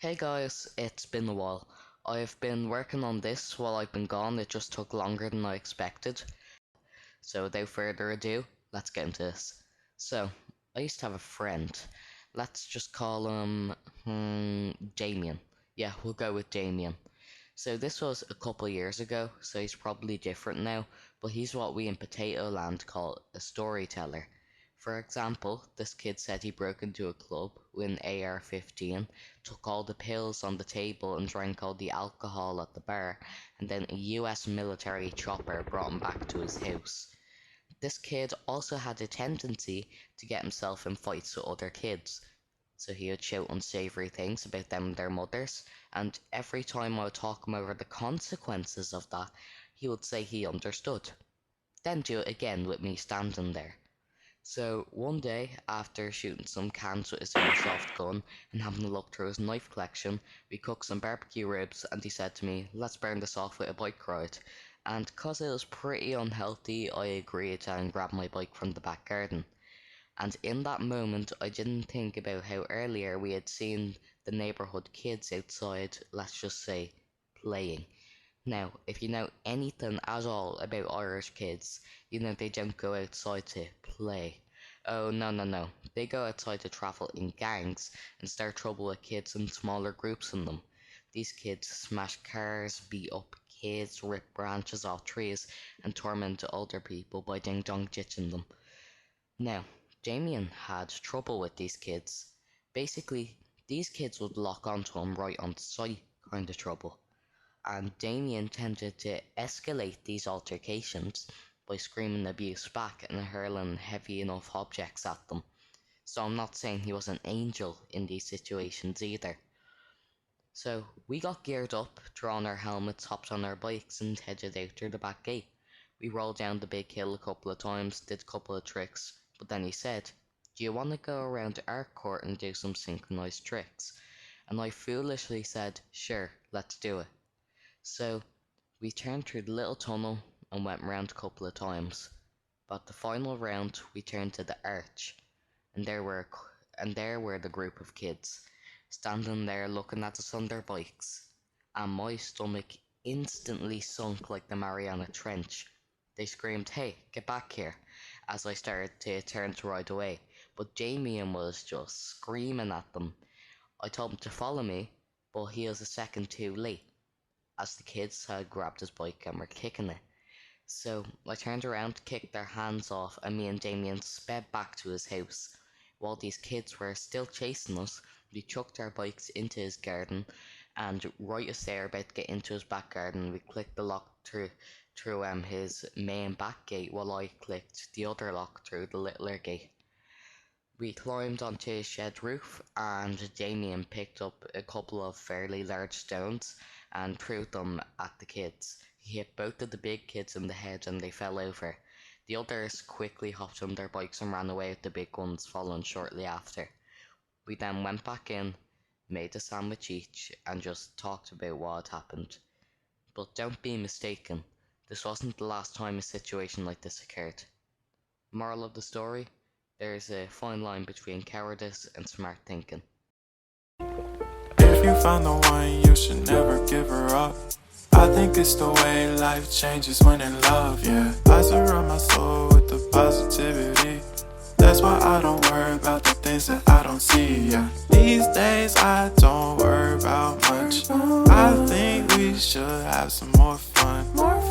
Hey guys, it's been a while. I've been working on this while I've been gone. It just took longer than I expected. So without further ado, let's get into this. So, I used to have a friend. Let's just call him Damien. Yeah, we'll go with Damien. So this was a couple years ago, so he's probably different now, but he's what we in Potato Land call a storyteller. For example, this kid said he broke into a club with an AR-15, took all the pills on the table and drank all the alcohol at the bar, and then a US military chopper brought him back to his house. This kid also had a tendency to get himself in fights with other kids, so he would shout unsavory things about them and their mothers, and every time I would talk him over the consequences of that, he would say he understood. Then do it again with me standing there. So one day, after shooting some cans with his airsoft gun and having a look through his knife collection, we cooked some barbecue ribs and he said to me, let's burn this off with a bike ride. And 'cause it was pretty unhealthy, I agreed and grabbed my bike from the back garden. And in that moment, I didn't think about how earlier we had seen the neighborhood kids outside, let's just say, playing. Now, if you know anything at all about Irish kids, you know they don't go outside to play. Oh, no, no, no. They go outside to travel in gangs and start trouble with kids in smaller groups than them. These kids smash cars, beat up kids, rip branches off trees, and torment older people by ding dong ditching them. Now, Damien had trouble with these kids. Basically, these kids would lock onto him right on sight kind of trouble, and Damien tended to escalate these altercations by screaming abuse back and hurling heavy enough objects at them. So I'm not saying he was an angel in these situations either. So we got geared up, drawn our helmets, hopped on our bikes and headed out through the back gate. We rolled down the big hill a couple of times, did a couple of tricks, but then he said, do you want to go around our court and do some synchronized tricks? And I foolishly said, sure, let's do it. So we turned through the little tunnel and went round a couple of times. But the final round we turned to the arch, and there were the group of kids, standing there looking at us on their bikes, and my stomach instantly sunk like the Mariana Trench. They screamed, hey, get back here, as I started to turn to ride away, but Damien was just screaming at them. I told him to follow me, but he was a second too late, as the kids had grabbed his bike and were kicking it. So I turned around, kicked their hands off, and me and Damien sped back to his house. While these kids were still chasing us, we chucked our bikes into his garden, and right as they were about to get into his back garden, we clicked the lock through his main back gate, while I clicked the other lock through the littler gate. We climbed onto his shed roof, and Damien picked up a couple of fairly large stones and threw them at the kids. He hit both of the big kids in the head and they fell over. The others quickly hopped on their bikes and ran away with the big ones following shortly after. We then went back in, made a sandwich each, and just talked about what had happened. But don't be mistaken, this wasn't the last time a situation like this occurred. Moral of the story? There is a fine line between cowardice and smart thinking. If you find the one, you should never give her up. I think it's the way life changes when in love, yeah. I surround my soul with the positivity. That's why I don't worry about the things that I don't see, yeah. These days I don't worry about much. I think we should have some more fun.